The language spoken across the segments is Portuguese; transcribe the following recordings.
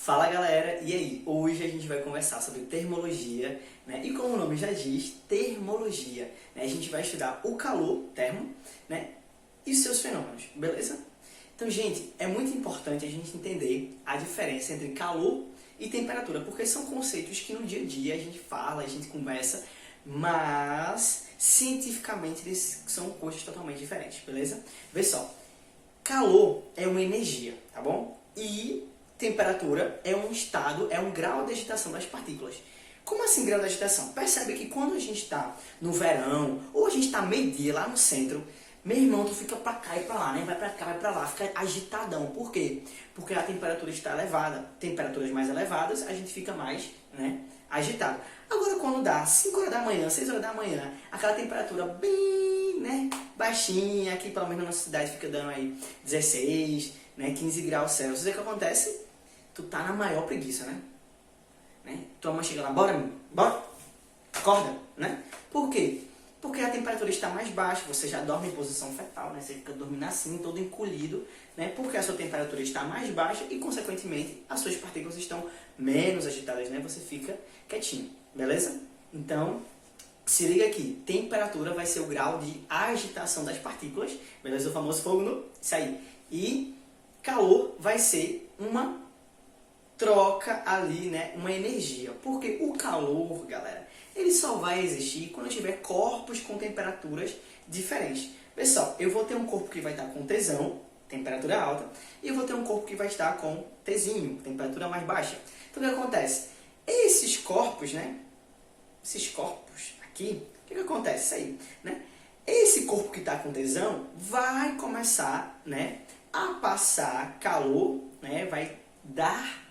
Fala galera, e aí? Hoje a gente vai conversar sobre termologia, né? E como o nome já diz, termologia, né? A gente vai estudar o calor, termo, né? E seus fenômenos, beleza? Então, gente, é muito importante a gente entender a diferença entre calor e temperatura, porque são conceitos que no dia a dia a gente fala, a gente conversa, mas cientificamente eles são coisas totalmente diferentes, beleza? Vê só, calor é uma energia, tá bom? E temperatura é um estado, é um grau de agitação das partículas. Como assim grau de agitação? Percebe que quando a gente está no verão, ou a gente está meio-dia lá no centro, meu irmão, tu fica pra cá e pra lá, né? Vai pra cá, vai pra lá, fica agitadão. Por quê? Porque a temperatura está elevada. Temperaturas mais elevadas, a gente fica mais, né, agitado. Agora, quando dá 5 horas da manhã, 6 horas da manhã, aquela temperatura bem, né, baixinha, aqui pelo menos na nossa cidade fica dando aí 16, né, 15 graus Celsius. O que acontece? Tu tá na maior preguiça, né? Tua mãe chega lá, bora, bora, acorda, né? Por quê? Porque a temperatura está mais baixa, você já dorme em posição fetal, né? Você fica dormindo assim, todo encolhido, né? Porque a sua temperatura está mais baixa e, consequentemente, as suas partículas estão menos agitadas, né? Você fica quietinho, beleza? Então, se liga aqui, temperatura vai ser o grau de agitação das partículas, beleza? O famoso fogo no... Isso aí. E calor vai ser uma troca ali, né, uma energia. Porque o calor, galera, ele só vai existir quando tiver corpos com temperaturas diferentes. Pessoal, eu vou ter um corpo que vai estar com Tzão, temperatura alta, e eu vou ter um corpo que vai estar com Tzinho, temperatura mais baixa. Então, o que acontece? Esses corpos, né, esses corpos aqui, o que acontece? Isso aí, né? Esse corpo que está com Tzão vai começar, né, a passar calor, né, vai dar...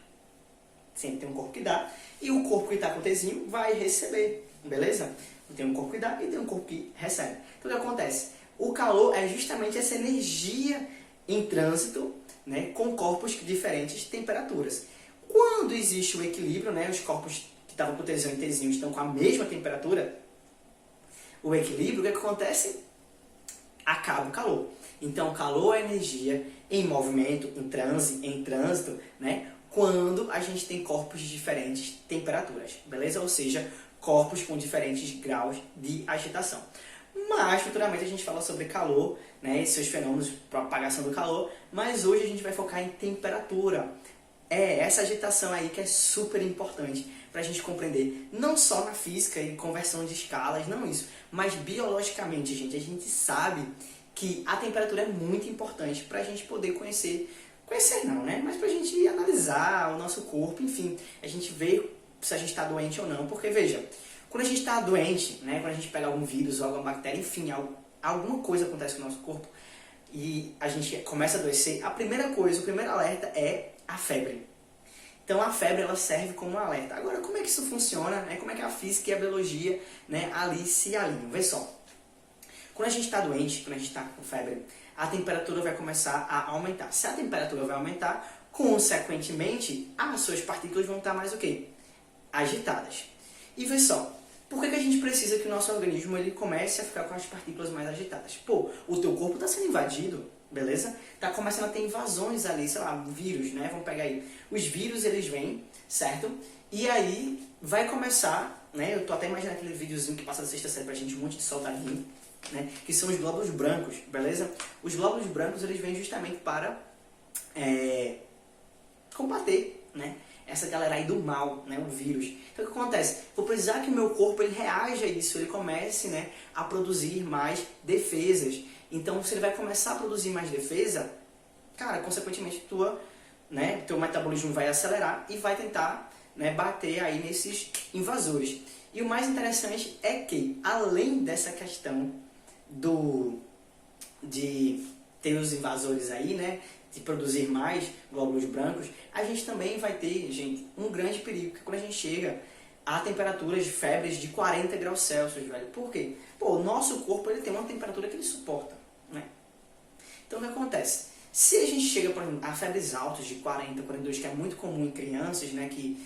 Sempre tem um corpo que dá, e o corpo que está com Tzinho vai receber, beleza? Tem um corpo que dá e tem um corpo que recebe. Então, o que acontece? O calor é justamente essa energia em trânsito, né, com corpos de diferentes temperaturas. Quando existe o equilíbrio, né, os corpos que estavam com Tzão e Tzinho estão com a mesma temperatura, o equilíbrio, o que acontece? Acaba o calor. Então, o calor é energia em movimento, em trânsito, né? Quando a gente tem corpos de diferentes temperaturas, beleza? Ou seja, corpos com diferentes graus de agitação. Mas, futuramente, a gente fala sobre calor, né, e seus fenômenos, propagação do calor, mas hoje a gente vai focar em temperatura. É essa agitação aí que é super importante para a gente compreender, não só na física e conversão de escalas, não isso, mas biologicamente, gente, a gente sabe que a temperatura é muito importante para a gente poder conhecer não, né? Mas pra gente analisar o nosso corpo, enfim, a gente ver se a gente está doente ou não, porque veja, quando a gente está doente, né, quando a gente pega algum vírus ou alguma bactéria, enfim, alguma coisa acontece com o nosso corpo e a gente começa a adoecer, a primeira coisa, o primeiro alerta é a febre. Então a febre ela serve como um alerta. Agora, como é que isso funciona, né? Como é que a física e a biologia, né, ali se alinham? Vê só. Quando a gente está doente, quando a gente está com febre, a temperatura vai começar a aumentar. Se a temperatura vai aumentar, consequentemente, as suas partículas vão estar mais o quê? Agitadas. E vê só, por que a gente precisa que o nosso organismo ele comece a ficar com as partículas mais agitadas? Pô, o teu corpo está sendo invadido, beleza? Está começando a ter invasões ali, sei lá, vírus, né? Vamos pegar aí. Os vírus, eles vêm, certo? E aí vai começar, né? Eu tô até imaginando aquele videozinho que passa da sexta série pra gente, um monte de soldadinho, né, que são os glóbulos brancos, beleza? Os glóbulos brancos eles vêm justamente para combater, né, essa galera aí do mal, né, o vírus. Então o que acontece? Vou precisar que o meu corpo ele reaja a isso, ele comece, né, a produzir mais defesas. Então se ele vai começar a produzir mais defesa, cara, consequentemente teu metabolismo vai acelerar e vai tentar, né, bater aí nesses invasores. E o mais interessante é que, além dessa questão de ter os invasores aí, né, de produzir mais glóbulos brancos, a gente também vai ter, gente, um grande perigo, que quando a gente chega a temperaturas de febres de 40 graus Celsius, velho. Por quê? Pô, o nosso corpo ele tem uma temperatura que ele suporta, né? Então, o que acontece? Se a gente chega, por exemplo, a febres altas de 40, 42, que é muito comum em crianças, né, que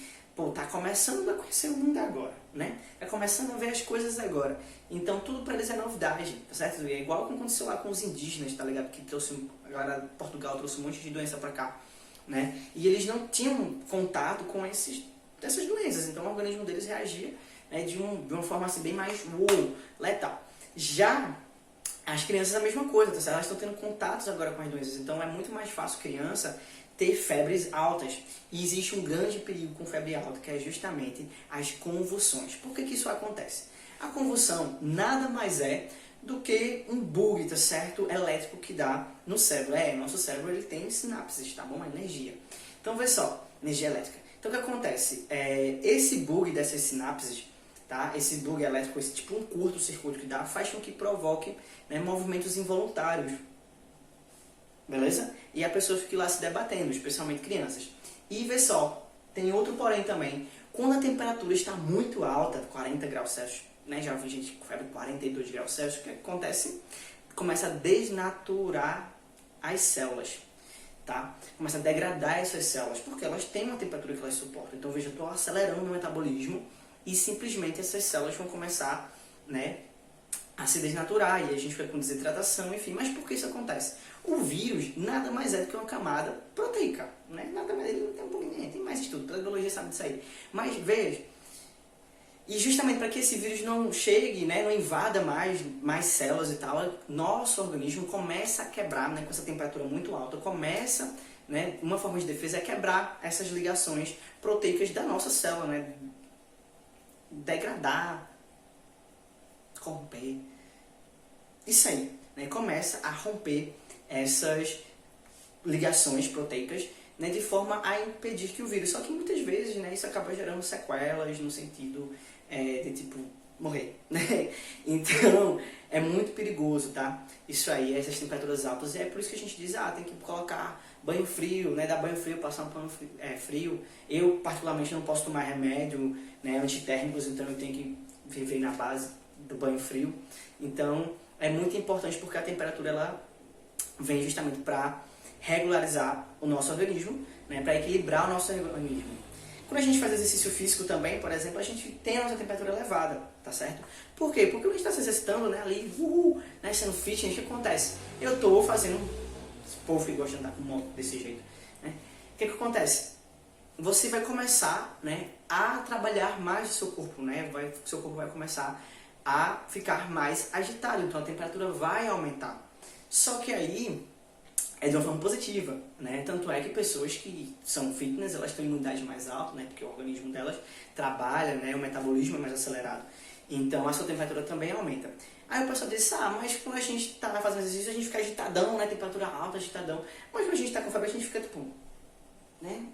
tá começando a conhecer o mundo agora, né? Tá começando a ver as coisas agora. Então, tudo pra eles é novidade, tá certo? É igual que aconteceu lá com os indígenas, tá ligado? Que a galera de Portugal trouxe um monte de doença pra cá. né? E eles não tinham contato com essas doenças, então o organismo deles reagia, né, de uma forma assim, bem mais letal. Já as crianças a mesma coisa, tá certo? Elas estão tendo contatos agora com as doenças, então é muito mais fácil criança ter febres altas. E existe um grande perigo com febre alta, que é justamente as convulsões. Por que isso acontece? A convulsão nada mais é do que um bug, tá certo? Elétrico que dá no cérebro. Nosso cérebro ele tem sinapses, tá bom? A energia. Então, vê só, energia elétrica. Então, o que acontece? Esse bug dessas sinapses, tá? Esse bug elétrico, esse tipo um curto-circuito que dá, faz com que provoque, né, movimentos involuntários. Beleza? E a pessoa fica lá se debatendo, especialmente crianças. E vê só, tem outro porém também. Quando a temperatura está muito alta, 40 graus Celsius, né? Já vi gente com febre de 42 graus Celsius, o que acontece? Começa a desnaturar as células, tá? Começa a degradar essas células, porque elas têm uma temperatura que elas suportam. Então, veja, eu estou acelerando o meu metabolismo e simplesmente essas células vão começar, né, a se desnaturar e a gente fica com desidratação, enfim. Mas por que isso acontece? O vírus nada mais é do que uma camada proteica, né? Nada mais, ele não tem um pouquinho, tem mais estudo, toda a biologia sabe disso aí. Mas veja, e justamente para que esse vírus não chegue, né, não invada mais células e tal, nosso organismo começa a quebrar, né, com essa temperatura muito alta, começa, né, uma forma de defesa é quebrar essas ligações proteicas da nossa célula, né, degradar, romper, isso aí, né, começa a romper essas ligações proteicas, né, de forma a impedir que o vírus, só que muitas vezes, né, isso acaba gerando sequelas no sentido de tipo morrer, né? Então é muito perigoso, tá? Isso aí, essas temperaturas altas, e é por isso que a gente diz, tem que colocar banho frio, né? Dar banho frio, passar um pano frio. Eu particularmente não posso tomar remédio, né, antitérmicos, então eu tenho que viver na base do banho frio. Então é muito importante porque a temperatura ela vem justamente para regularizar o nosso organismo, né, para equilibrar o nosso organismo. Quando a gente faz exercício físico também, por exemplo, a gente tem a nossa temperatura elevada, tá certo? Por quê? Porque a gente está se exercitando, né, ali, né, sendo fitness, o que acontece? Eu estou fazendo, esse povo que gosta de andar com moto desse jeito, né? O que acontece? Você vai começar, né, a trabalhar mais o seu corpo, né? O seu corpo vai começar a ficar mais agitado, então a temperatura vai aumentar. Só que aí é de uma forma positiva, né? Tanto é que pessoas que são fitness, elas têm imunidade mais alta, né? Porque o organismo delas trabalha, né? O metabolismo é mais acelerado. Então a sua temperatura também aumenta. Aí o pessoal diz, mas quando a gente tá fazendo exercício, a gente fica agitadão, né? Temperatura alta, agitadão. Mas quando a gente tá com febre, a gente fica tipo, né?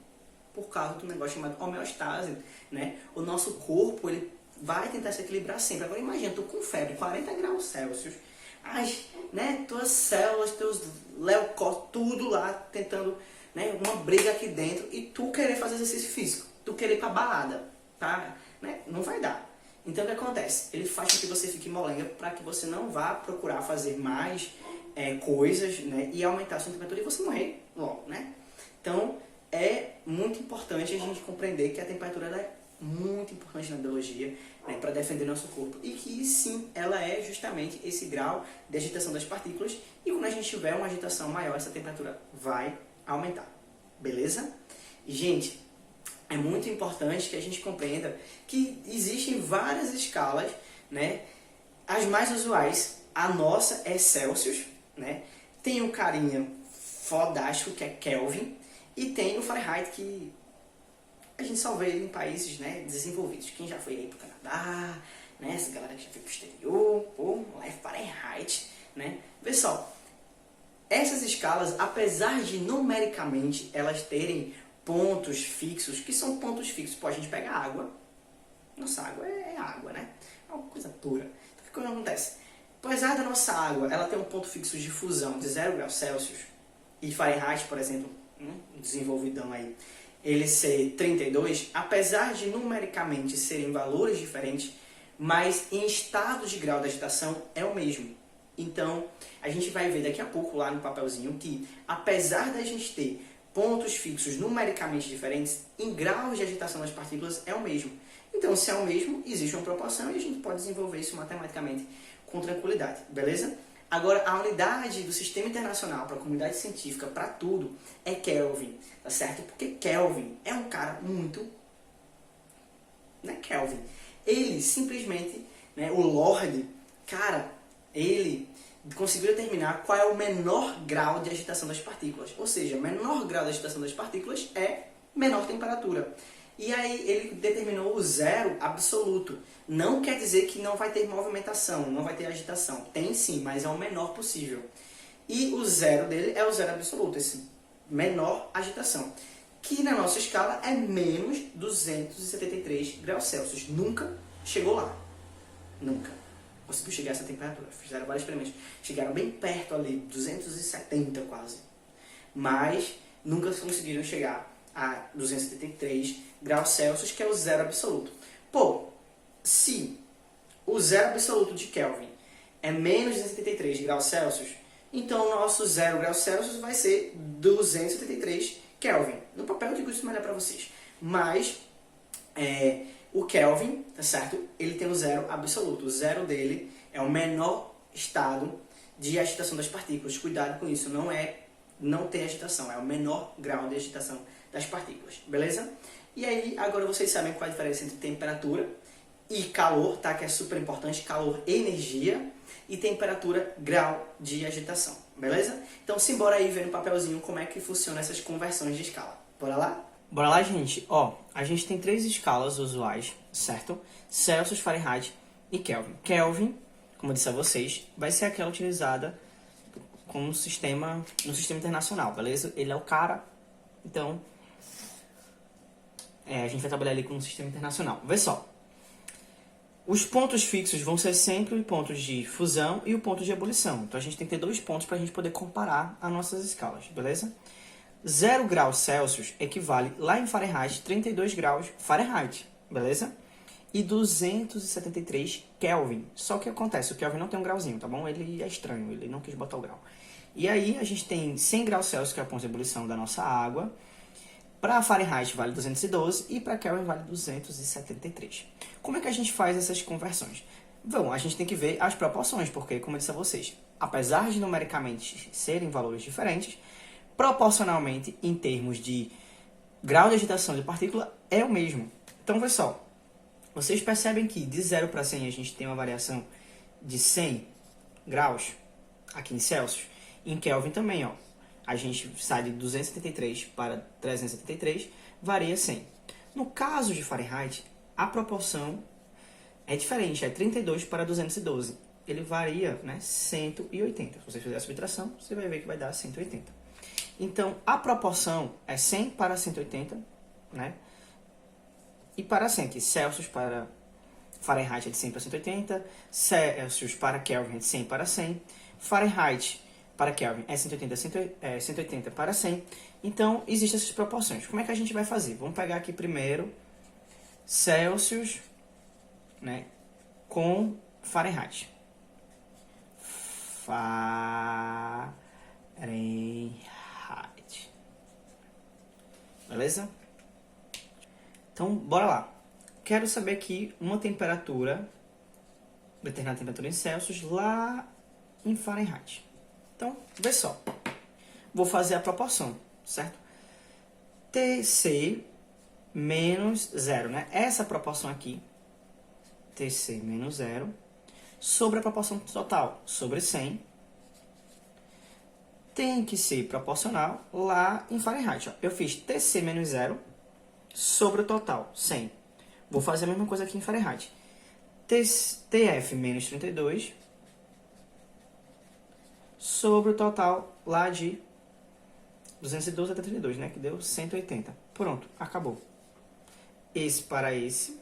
Por causa de um negócio chamado homeostase, né? O nosso corpo, ele vai tentar se equilibrar sempre. Agora imagina, tô com febre, 40 graus Celsius, né, tuas células, teus leucócitos, tudo lá tentando, né, uma briga aqui dentro e tu querer fazer exercício físico, tu querer ir pra balada, tá? Né? Não vai dar. Então o que acontece? Ele faz com que você fique molenga para que você não vá procurar fazer mais coisas, né, e aumentar a sua temperatura e você morrer logo, né? Então é muito importante a gente compreender que a temperatura ela é muito importante na biologia, né, para defender nosso corpo. E que sim, ela é justamente esse grau de agitação das partículas. E quando a gente tiver uma agitação maior, essa temperatura vai aumentar. Beleza? E, gente, é muito importante que a gente compreenda que existem várias escalas, né? As mais usuais, a nossa é Celsius, né? Tem o carinha fodástico, que é Kelvin. E tem o Fahrenheit, que a gente só vê em países, né, desenvolvidos. Quem já foi aí pro Canadá, né, essa galera que já foi pro exterior, lá é Fahrenheit, né. Vê só, essas escalas, apesar de numericamente elas terem pontos fixos, que são pontos fixos, a gente pega água, nossa água é água, né, é uma coisa pura. Então o que acontece? Apesar da nossa água, ela tem um ponto fixo de fusão de 0 graus Celsius, e Fahrenheit, por exemplo, desenvolvidão aí, ele ser 32, apesar de numericamente serem valores diferentes, mas em estado de grau de agitação é o mesmo. Então, a gente vai ver daqui a pouco lá no papelzinho que, apesar da gente ter pontos fixos numericamente diferentes, em graus de agitação das partículas é o mesmo. Então, se é o mesmo, existe uma proporção e a gente pode desenvolver isso matematicamente com tranquilidade, beleza? Agora, a unidade do Sistema Internacional para a comunidade científica, para tudo, é Kelvin, tá certo? Porque Kelvin é um cara muito... Não é Kelvin. Ele simplesmente, né, o Lorde, cara, ele conseguiu determinar qual é o menor grau de agitação das partículas. Ou seja, o menor grau de agitação das partículas é menor temperatura. E aí ele determinou o zero absoluto. Não quer dizer que não vai ter movimentação, não vai ter agitação. Tem sim, mas é o menor possível. E o zero dele é o zero absoluto, esse menor agitação. Que na nossa escala é menos 273 graus Celsius. Nunca chegou lá. Nunca conseguiu chegar a essa temperatura. Fizeram vários experimentos. Chegaram bem perto ali, 270 quase. Mas nunca conseguiram chegar a 273 graus Celsius, que é o zero absoluto. Pô, se o zero absoluto de Kelvin é menos 273 graus Celsius, então o nosso 0 graus Celsius vai ser 273 Kelvin. No papel eu digo isso melhor para vocês. Mas o Kelvin, tá certo? Ele tem o zero absoluto. O zero dele é o menor estado de agitação das partículas. Cuidado com isso, não tem agitação, é o menor grau de agitação das partículas, beleza? E aí, agora vocês sabem qual é a diferença entre temperatura e calor, tá? Que é super importante, calor, energia, e temperatura, grau de agitação, beleza? Então, simbora aí ver no papelzinho como é que funciona essas conversões de escala. Bora lá? Bora lá, gente. Ó, a gente tem 3 escalas usuais, certo? Celsius, Fahrenheit e Kelvin. Kelvin, como eu disse a vocês, vai ser aquela utilizada no sistema internacional, beleza? Ele é o cara, então a gente vai trabalhar ali com o sistema internacional. Vê só, os pontos fixos vão ser sempre pontos de fusão e o ponto de ebulição. Então a gente tem que ter 2 pontos para a gente poder comparar as nossas escalas, beleza? 0 graus Celsius equivale lá em Fahrenheit 32 graus Fahrenheit, beleza? E 273 Kelvin. Só que acontece, o Kelvin não tem um grauzinho, tá bom? Ele é estranho, ele não quis botar o grau. E aí a gente tem 100 graus Celsius, que é o ponto de ebulição da nossa água. Para Fahrenheit vale 212 e para Kelvin vale 273. Como é que a gente faz essas conversões? Bom, a gente tem que ver as proporções, porque, como eu disse a vocês, apesar de numericamente serem valores diferentes, proporcionalmente, em termos de grau de agitação de partícula, é o mesmo. Então, vê só, vocês percebem que de 0 para 100 a gente tem uma variação de 100 graus aqui em Celsius. Em Kelvin também, ó. A gente sai de 273 para 373, varia 100. No caso de Fahrenheit, a proporção é diferente, é 32 para 212. Ele varia, né, 180. Se você fizer a subtração, você vai ver que vai dar 180. Então, a proporção é 100 para 180, né? E para 100, que Celsius para Fahrenheit é de 100 para 180, Celsius para Kelvin é de 100 para 100, Fahrenheit para Kelvin é 180 para 100. Então, existem essas proporções. Como é que a gente vai fazer? Vamos pegar aqui primeiro Celsius, né, com Fahrenheit. Fahrenheit. Beleza? Então, bora lá. Quero saber aqui uma temperatura, determinada temperatura em Celsius, lá em Fahrenheit. Então, vê só. Vou fazer a proporção, certo? TC menos 0, né? Essa proporção aqui, TC menos 0, sobre a proporção total, sobre 100, tem que ser proporcional lá em Fahrenheit. Ó. Eu fiz TC menos 0 sobre o total, 100. Vou fazer a mesma coisa aqui em Fahrenheit. TF menos 32 sobre o total lá de 212 até 32, né? Que deu 180. Pronto, acabou. Esse para esse,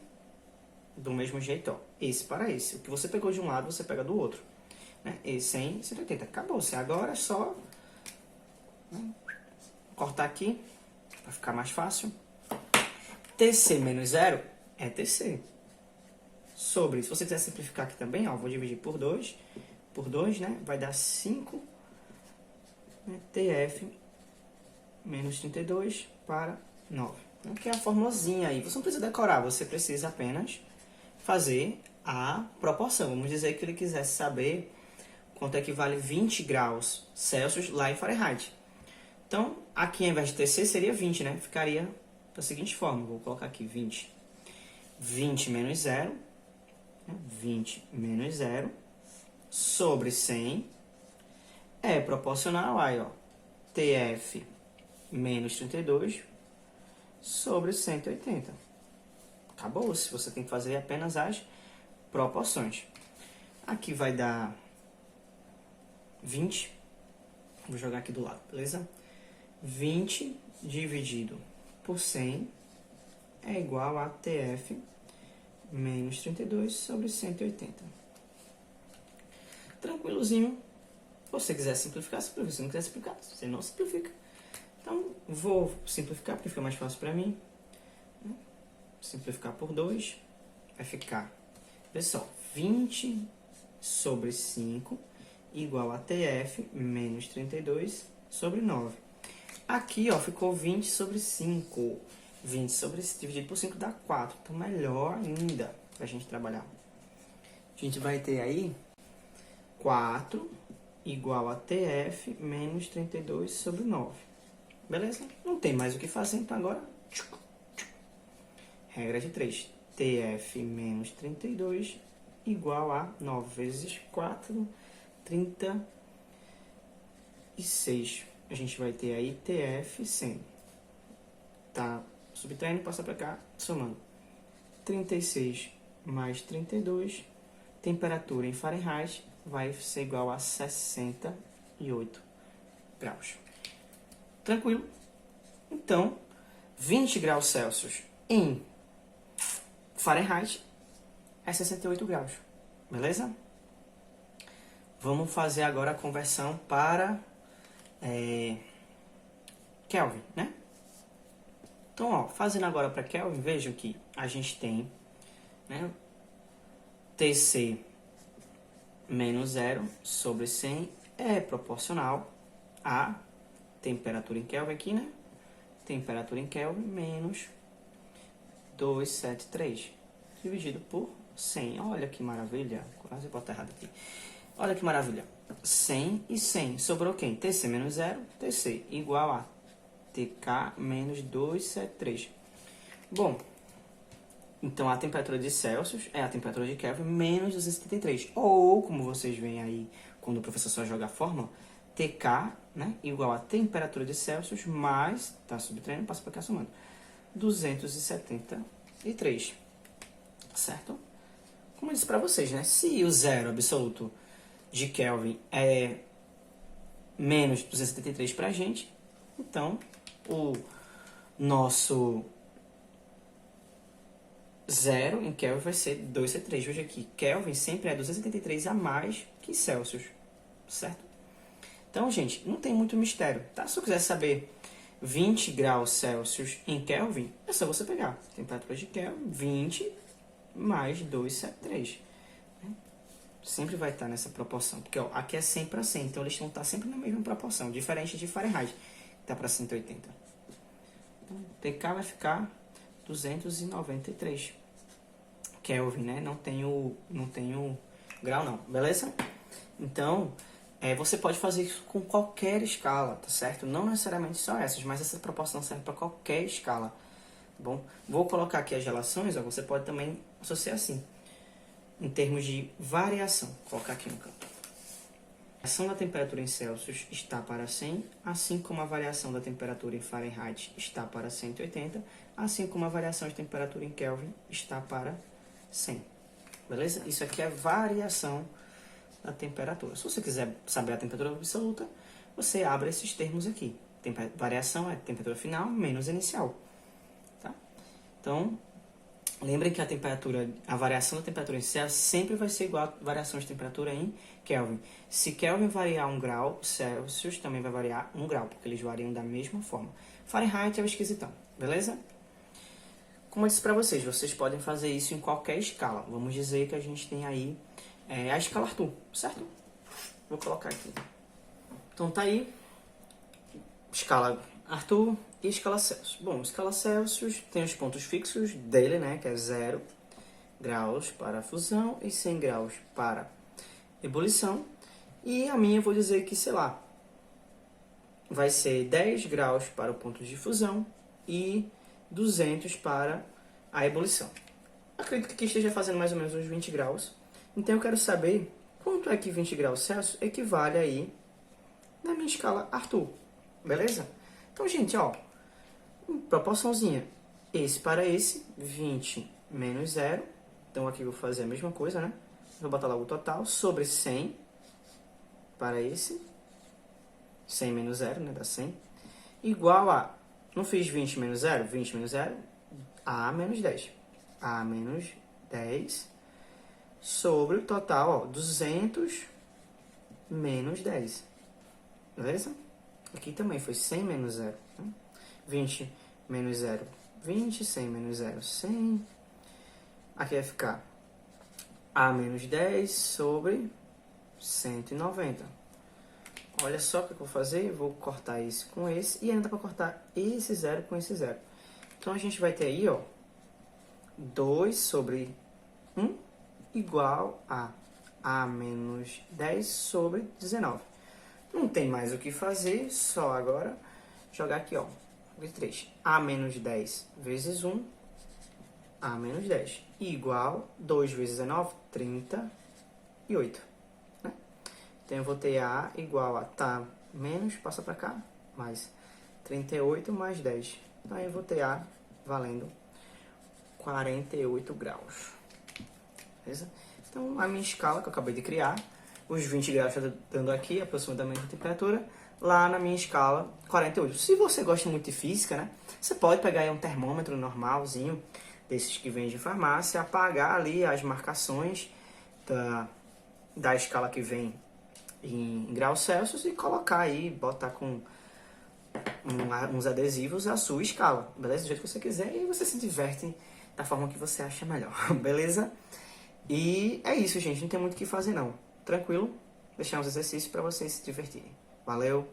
do mesmo jeito, ó. Esse para esse. O que você pegou de um lado, você pega do outro. Né? Esse 100, 180. Acabou-se. Agora é só, né, cortar aqui, para ficar mais fácil. TC menos 0 é TC. Sobre, se você quiser simplificar aqui também, ó, vou dividir por 2, né, vai dar 5, né, TF menos 32 para 9. Que é a formulazinha aí. Você não precisa decorar, você precisa apenas fazer a proporção. Vamos dizer que ele quisesse saber quanto equivale 20 graus Celsius lá em Fahrenheit. Então, aqui ao invés de ter C seria 20, né? Ficaria da seguinte forma, vou colocar aqui 20. 20 menos 0, 20 menos 0, sobre 100, é proporcional a, ó, TF menos 32 sobre 180. Acabou, se você tem que fazer apenas as proporções. Aqui vai dar 20, vou jogar aqui do lado, beleza? 20 dividido por 100 é igual a TF menos 32 sobre 180. Tranquilozinho. Se você quiser simplificar, simplifica. Se não quiser simplificar, você não simplifica. Então, vou simplificar porque fica mais fácil para mim. Simplificar por 2 vai ficar, pessoal, 20 sobre 5 igual a TF menos 32 sobre 9. Aqui, ó, ficou 20 sobre 5. 20 sobre dividido por 5 dá 4. Então, melhor ainda pra gente trabalhar. A gente vai ter aí 4 igual a TF menos 32 sobre 9. Beleza? Não tem mais o que fazer, então agora... Regra de 3. TF menos 32 igual a 9 vezes 4, 36. A gente vai ter aí TF 100. Tá subtraindo, passa para cá, somando. 36 mais 32, temperatura em Fahrenheit vai ser igual a 68 graus. Tranquilo? Então, 20 graus Celsius em Fahrenheit é 68 graus. Beleza? Vamos fazer agora a conversão para Kelvin, né? Então, ó, fazendo agora para Kelvin, vejam que a gente tem, né, TC menos 0 sobre 100 é proporcional a temperatura em Kelvin aqui, né? Temperatura em Kelvin menos 273 dividido por 100. Olha que maravilha. Quase botar errado aqui. Olha que maravilha. 100 e 100. Sobrou quem? TC menos 0. TC igual a TK menos 273. Bom, então a temperatura de Celsius é a temperatura de Kelvin menos 273. Ou, como vocês veem aí, quando o professor só joga a fórmula, TK, né, igual a temperatura de Celsius mais, tá subtraindo, passa para cá somando, 273. Certo? Como eu disse para vocês, né, se o zero absoluto de Kelvin é menos 273 para a gente, então o nosso zero em Kelvin vai ser 273. Veja aqui, Kelvin sempre é 273 a mais que Celsius, certo? Então, gente, não tem muito mistério, tá? Se eu quiser saber 20 graus Celsius em Kelvin, é só você pegar a temperatura de Kelvin, 20 mais 273. Sempre vai estar nessa proporção, porque ó, aqui é 100 para 100, então eles vão estar sempre na mesma proporção, diferente de Fahrenheit, que está para 180. Então, TK vai ficar 293 Kelvin, né? Não tem o grau não, beleza? Então, você pode fazer isso com qualquer escala, tá certo? Não necessariamente só essas, mas essa proporção serve para qualquer escala, tá bom? Vou colocar aqui as relações, ó, você pode também associar assim, em termos de variação. Vou colocar aqui no canto. A variação da temperatura em Celsius está para 100, assim como a variação da temperatura em Fahrenheit está para 180, assim como a variação de temperatura em Kelvin está para 100. Beleza? Isso aqui é variação da temperatura. Se você quiser saber a temperatura absoluta, você abre esses termos aqui. Variação é temperatura final menos inicial. Tá? Então, lembrem que a variação da temperatura em Celsius sempre vai ser igual à variação de temperatura em Kelvin. Se Kelvin variar 1 grau, Celsius também vai variar 1 grau, porque eles variam da mesma forma. Fahrenheit é o esquisitão, beleza? Como eu disse para vocês, vocês podem fazer isso em qualquer escala. Vamos dizer que a gente tem aí a escala Arthur, certo? Vou colocar aqui. Então tá aí, escala Arthur e escala Celsius. Bom, escala Celsius tem os pontos fixos dele, né, que é 0 graus para fusão e 100 graus para ebulição. E a minha eu vou dizer que, sei lá, vai ser 10 graus para o ponto de fusão e 200 para a ebulição. Acredito que aqui esteja fazendo mais ou menos uns 20 graus. Então eu quero saber quanto é que 20 graus Celsius equivale aí na minha escala Arthur. Beleza? Então, gente, ó, proporçãozinha. Esse para esse, 20 menos 0. Então aqui eu vou fazer a mesma coisa, né? Vou botar logo o total sobre 100 para esse. 100 menos 0, né? Dá 100. Igual a... Não fiz 20 menos 0? 20 menos 0, A menos 10. A menos 10 sobre o total, ó, 200 menos 10. Beleza? Aqui também foi 100 menos 0. Né? 20 menos 0, 20. 100 menos 0, 100. Aqui vai ficar A menos 10 sobre 190. Olha só o que eu vou fazer. Eu vou cortar esse com esse. E ainda para cortar esse 0 com esse 0. Então, a gente vai ter aí, ó, 2 sobre 1 igual a A menos 10 sobre 19. Não tem mais o que fazer, só agora jogar aqui, ó. 3. A menos 10 vezes 1, A menos 10. Igual 2 vezes 19, 38. Né? Então, eu vou ter A igual a, tá, menos, passa para cá, mais 38 mais 10. Então, eu vou ter A valendo 48 graus. Beleza? Então, a minha escala que eu acabei de criar, os 20 graus está dando aqui aproximadamente a temperatura, lá na minha escala 48. Se você gosta muito de física, né, você pode pegar aí um termômetro normalzinho, desses que vende em farmácia, apagar ali as marcações da escala que vem em graus Celsius e colocar aí, botar com uns adesivos a sua escala, beleza? Do jeito que você quiser, e você se diverte da forma que você acha melhor, beleza? E é isso, gente. Não tem muito o que fazer, não. Tranquilo? Deixar uns exercícios para vocês se divertirem. Valeu!